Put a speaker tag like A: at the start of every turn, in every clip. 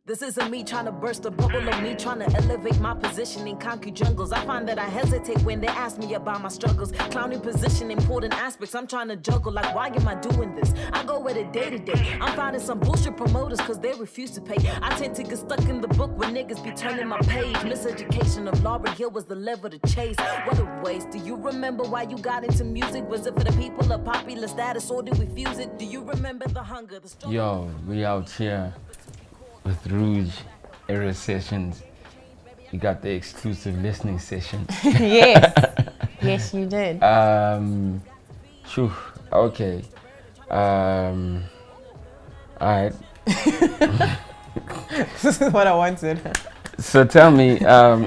A: This isn't me trying to burst a bubble or me trying to elevate my position in concrete jungles. I find that I hesitate when they ask me about my struggles. Clowning position, important aspects I'm trying to juggle. Like, why am I doing this? I go with it day to day. I'm finding some bullshit promoters cause they refuse to pay. I tend to get stuck in the book when niggas be turning my page. Miseducation of Lauryn Hill was the level to chase. What a waste. Do you remember why you got into music? Was it for the people of popular status or did we fuse it? Do you remember the hunger, the struggle?
B: Yo, we out here with Rouge era sessions. You got the exclusive listening session.
C: Yes. Yes, you did.
B: Phew, okay. Alright.
C: This is what I wanted.
B: So tell me,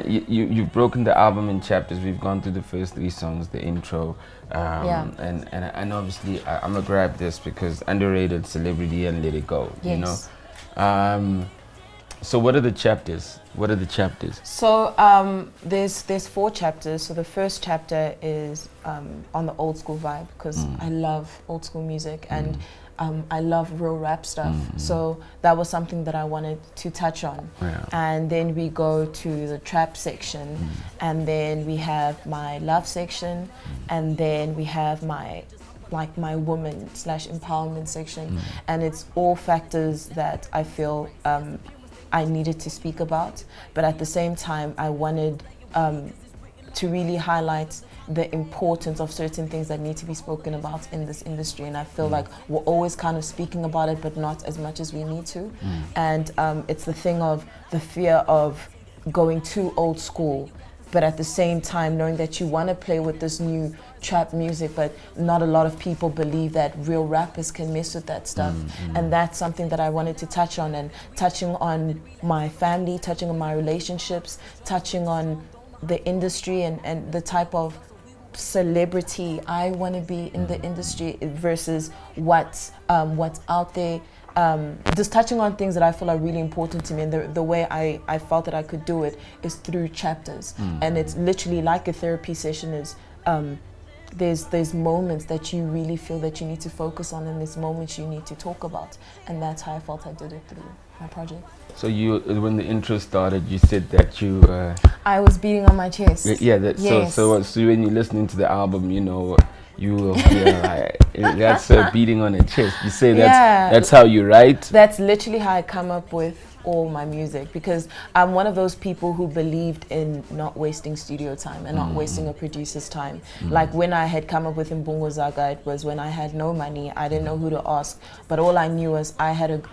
B: you've broken the album in chapters. We've gone through the first 3 songs, the intro, and obviously I'm gonna grab this because underrated celebrity and let it go.
C: Yes.
B: You know. So what are the chapters? What are the chapters?
C: So there's 4 chapters. So the first chapter is on the old school vibe because I love old school music and I love real rap stuff. So that was something that I wanted to touch on.
B: Yeah.
C: And then we go to the trap section, and then we have my love section, and then we have my woman / empowerment section, and it's all factors that I feel I needed to speak about, but at the same time I wanted to really highlight the importance of certain things that need to be spoken about in this industry, and I feel like we're always kind of speaking about it but not as much as we need to. And it's the thing of the fear of going too old school, but at the same time knowing that you want to play with this new trap music, but not a lot of people believe that real rappers can mess with that stuff. And that's something that I wanted to touch on, and touching on my family, touching on my relationships, touching on the industry and the type of celebrity I want to be in the industry versus what's out there. Just touching on things that I feel are really important to me, and the way I felt that I could do it is through chapters. And it's literally like a therapy session. Is there's moments that you really feel that you need to focus on, and there's moments you need to talk about, and that's how I felt I did it through my project.
B: So when the intro started, you said that you
C: I was beating on my chest.
B: Yes. So when you're listening to the album, you know, you will feel like that's beating on the chest. You say that's how you write.
C: That's literally how I come up with all my music, because I'm one of those people who believed in not wasting studio time and not wasting a producer's time. Like when I had come up with Mbongo Zaga, it was when I had no money, I didn't know who to ask, but all I knew was I had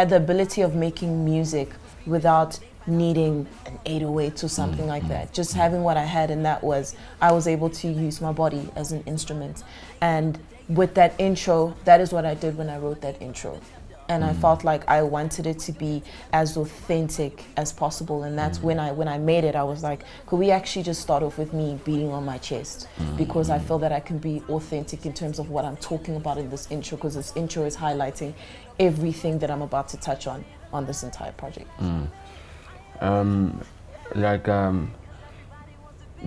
C: the ability of making music without needing an 808 or something like that. Just having what I had, and that was I was able to use my body as an instrument. And with that intro, that is what I did when I wrote that intro. And I felt like I wanted it to be as authentic as possible, and that's when I made it. I was like, could we actually just start off with me beating on my chest? Because I feel that I can be authentic in terms of what I'm talking about in this intro, because this intro is highlighting everything that I'm about to touch on this entire project.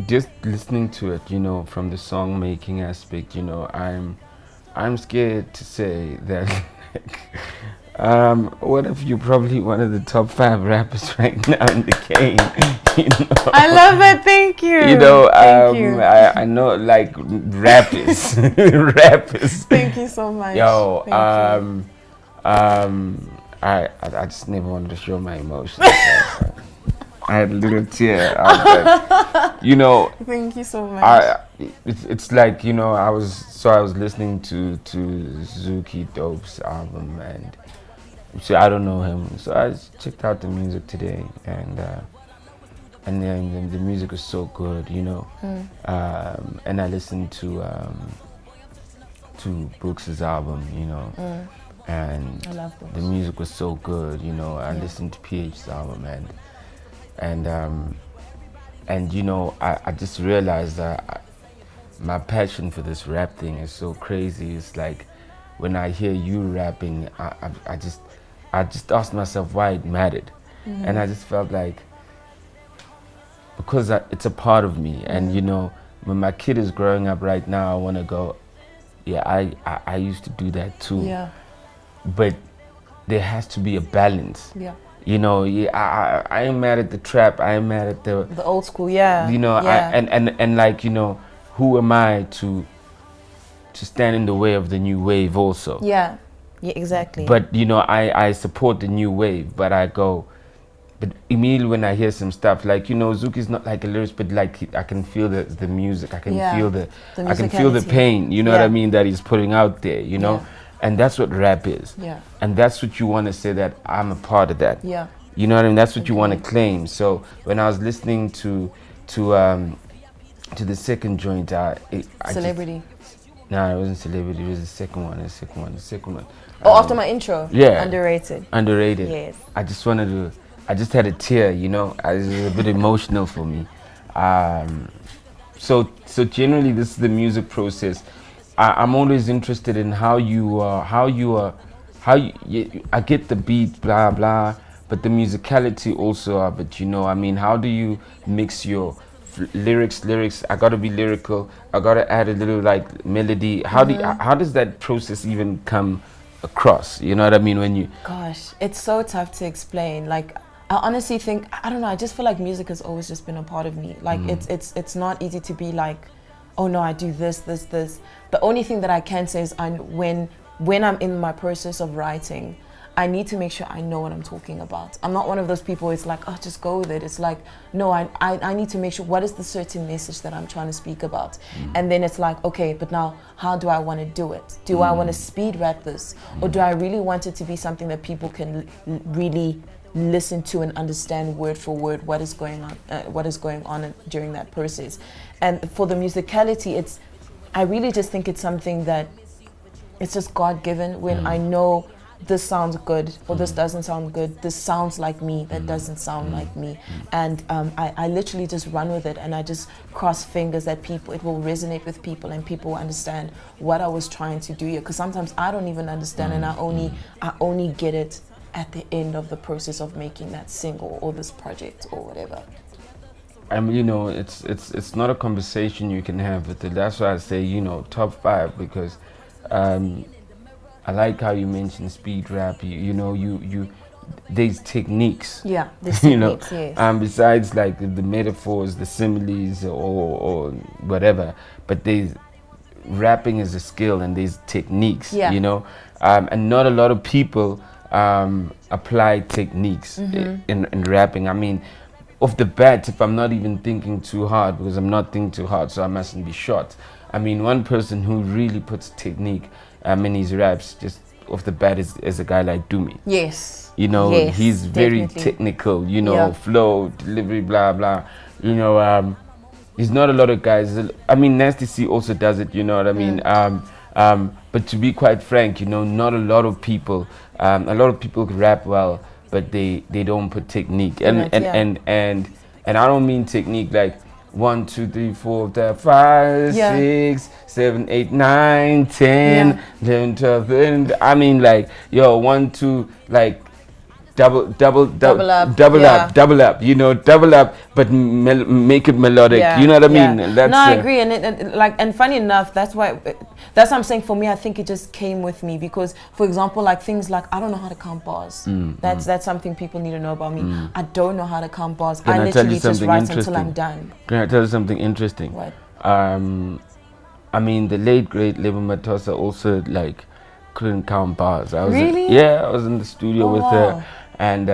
B: Just listening to it, you know, from the song making aspect, you know, I'm scared to say that what if you're probably one of the top 5 rappers right now in the game? You know?
C: I love that. Thank you.
B: You know,
C: Thank you.
B: I know, like rappers, rappers.
C: Thank you so much.
B: Yo,
C: Thank you.
B: I just never wanted to show my emotions. I had a little tear out there. You know.
C: Thank you so much.
B: It's like, you know, I was listening to Zuki Dope's album, and so I don't know him, so I just checked out the music today, and then the music was so good, you know. And I listened to Brooks's album, you know, and
C: I love Brooks.
B: The music was so good, you know. I listened to PH's album, and you know, I just realized that my passion for this rap thing is so crazy. It's like when I hear you rapping, I just asked myself why it mattered, and I just felt like because it's a part of me, and you know, when my kid is growing up right now, I want to go, yeah, I used to do that too.
C: Yeah.
B: But there has to be a balance.
C: Yeah.
B: You know, yeah, I ain't mad at the trap. I ain't mad at
C: the old school, yeah.
B: You know,
C: yeah.
B: and like, you know, who am I to stand in the way of the new wave also?
C: Yeah, exactly.
B: But you know, I support the new wave, but I go, but immediately when I hear some stuff, like, you know, Zuki's not like a lyricist, but like I can feel the music, I can feel I can feel the pain, you know what I mean, that he's putting out there, you know, and that's what rap is, and that's what you want to say, that I'm a part of that, you know what I mean, that's what you want to claim. So when I was listening to the second joint,
C: Celebrity.
B: No, it wasn't Celebrity. It was the second one.
C: Oh, after my intro.
B: Yeah.
C: Underrated.
B: Yes. I just had a tear. You know, it was a bit emotional for me. So generally, this is the music process. I'm always interested in how you I get the beat, blah blah, but the musicality also. But you know, I mean, how do you mix your lyrics? I gotta be lyrical. I gotta add a little like melody. How does that process even come across? You know what I mean? When you,
C: gosh, it's so tough to explain. Like, I honestly think, I don't know, I just feel like music has always just been a part of me. Like, it's not easy to be like, oh no, I do this. The only thing that I can say is when I'm in my process of writing, I need to make sure I know what I'm talking about. I'm not one of those people, it's like, oh, just go with it. It's like, no, I need to make sure, what is the certain message that I'm trying to speak about? And then it's like, okay, but now, how do I want to do it? Do I want to speed rap this? Or do I really want it to be something that people can really listen to and understand word for word what is going on during that process? And for the musicality, I really just think it's something that it's just God-given. When I know this sounds good or this doesn't sound good, this sounds like me, that doesn't sound like me, and I literally just run with it, and I just cross fingers that it will resonate with people and people will understand what I was trying to do here, because sometimes I don't even understand, and I only get it at the end of the process of making that single or this project or whatever.
B: I mean, you know, it's not a conversation you can have with it. That's why I say, you know, top 5, because I like how you mentioned speed rap. You know, there's techniques.
C: Yeah, there's
B: you know,
C: techniques, yes.
B: Besides like the metaphors, the similes, or whatever, but rapping is a skill, and there's techniques.
C: Yeah.
B: You know, and not a lot of people apply techniques in rapping. I mean, off the bat, if I'm not even thinking too hard, because I'm not thinking too hard, so I mustn't be shot. I mean, one person who really puts technique in his raps just off the bat is a guy like Doomy.
C: Yes.
B: You know,
C: yes,
B: he's very
C: definitely.
B: technical, you know, flow, delivery, blah, blah. You know, he's not a lot of guys. I mean, Nasty C also does it, you know what I mean? But to be quite frank, you know, not a lot of people rap well, but they don't put technique. And I don't mean technique like 1, 2, 3, 4, 5, 6, 7, 8, 9, 10, 11, 12, 13. I mean, like, yo, 1, 2, like double up, you know, double up, but make it melodic. You know what I mean?
C: That's, no, I agree, and funny enough, that's what I'm saying. For me, I think it just came with me, because, for example, like things like I don't know how to count bars. That's something people need to know about me. I don't know how to count bars. I literally just write until I'm done.
B: Can I tell you something interesting?
C: What?
B: I mean, the late great Lebo Matosa also like couldn't count bars.
C: Really?
B: Yeah, I was in the studio with her, and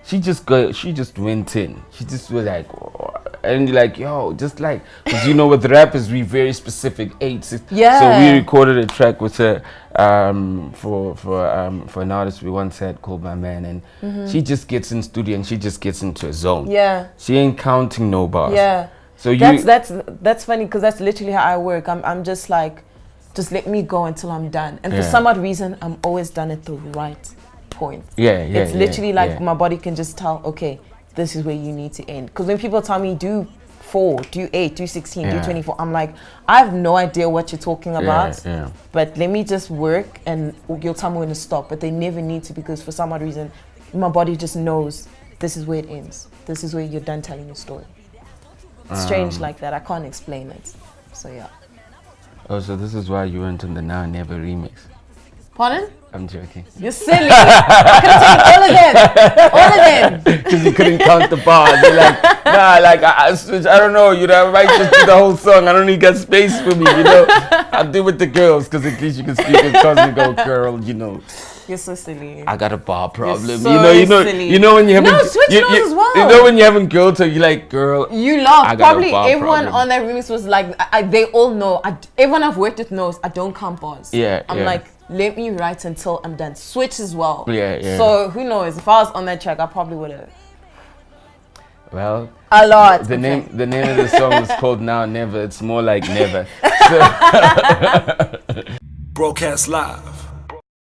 B: she just went in. She just was like, oh, and like, yo, just like, because you know, with rappers we very specific, 8, 6.
C: Yeah.
B: So we recorded a track with her for an artist we once had called My Man, and she just gets in studio and she just gets into a zone.
C: Yeah.
B: She ain't counting no bars.
C: Yeah.
B: So
C: that's funny, because that's literally how I work. I'm just like, just let me go until I'm done. And for some odd reason, I'm always done at the right point. It's literally like my body can just tell, okay, this is where you need to end. Because when people tell me do 4, do 8, do 16, do 24, I'm like, I have no idea what you're talking about. But let me just work, and you'll tell me when to stop. But they never need to, because for some odd reason, my body just knows this is where it ends. This is where you're done telling your story. It's strange like that. I can't explain it. So yeah.
B: Oh, so this is why you went in the Now Never remix.
C: Pardon?
B: I'm joking.
C: You're silly. I could have taken all of them.
B: Because you couldn't count the bars. You're like, nah, like I switch. I don't know. You know, I might just do the whole song. I don't need got space for me. You know, I'll do with the girls because at least you can speak in cousin go girl. You know.
C: You're so silly.
B: I got a bar problem.
C: So silly.
B: You know when you haven't.
C: No, switch those as well.
B: You know when you haven't girl talk, you're like, girl.
C: You laugh.
B: I got
C: Probably
B: a bar
C: everyone
B: problem.
C: on that remix was like, they all know. Everyone I've worked with knows I don't count bars.
B: Yeah,
C: I'm
B: yeah.
C: like, let me write until I'm done. Switch as well.
B: Yeah, yeah.
C: So who knows? If I was on that track, I probably would have.
B: Well,
C: A lot.
B: the name of the song is called Now Never. It's more like never.
D: Broadcast live